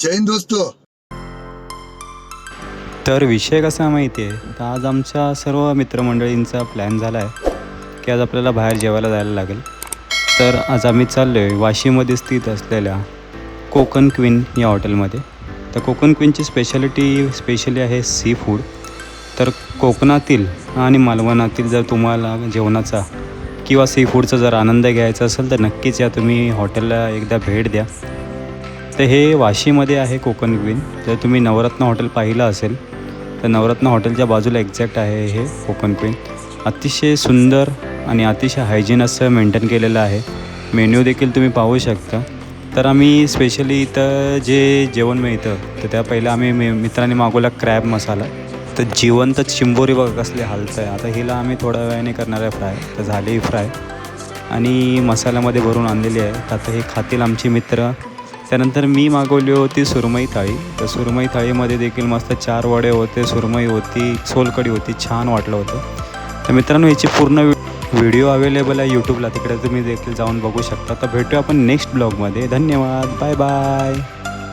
जय हिंद दोस्तों। तर विषय कसा माहिती आहे, तर आज आमच्या सर्व मित्रमंडळींचा प्लॅन झाला आहे की आज आपल्याला बाहेर जेवायला जायला लागेल. तर आज आम्ही चाललो आहे वाशीमध्ये स्थित असलेल्या कोकण क्वीन या हॉटेलमध्ये. तर कोकण क्वीनची स्पेशली आहे सी फूड. तर कोकणातील आणि मालवणातील जर तुम्हाला जेवणाचा किंवा सी फूडचा जर आनंद घ्यायचा असेल तर नक्कीच या तुम्ही हॉटेलला एकदा भेट द्या. तर हे वाशीमध्ये आहे कोकण क्वीन. जर तुम्ही नवरत्न हॉटेल पाहिलं असेल तर नवरत्न हॉटेलच्या बाजूला एक्झॅक्ट आहे हे कोकण क्वीन. अतिशय सुंदर आणि अतिशय हायजीन असं मेंटेन केलेलं आहे. मेन्यू देखील तुम्ही पाहू शकता. तर आम्ही स्पेशली इथं जे जेवण मिळतं तर त्या पहिलं आम्ही मित्रांनी मागवला क्रॅब मसाला. तर जिवंत चिंबोरी बघा कसले हालतं आहे. आता हिला आम्ही थोड्या वेळाने करणार आहे फ्राय. तर झाली फ्राय आणि मसाल्यामध्ये भरून आणलेली आहे. आता हे खातील आमचे मित्र. त्यानंतर मी मागवली होती सुरमई थाळी. तर सुरमई थाळीमध्ये देखील मस्त 4 वडे होते, सुरमई होती, सोलकढी होती. छान वाटलं होतं. तर मित्रांनो याची पूर्ण व्हिडिओ अवेलेबल आहे यूट्यूबला, तिकडे तुम्ही देखील जाऊन बघू शकता. तर भेटूया आपण नेक्स्ट ब्लॉगमध्ये. धन्यवाद. Bye bye.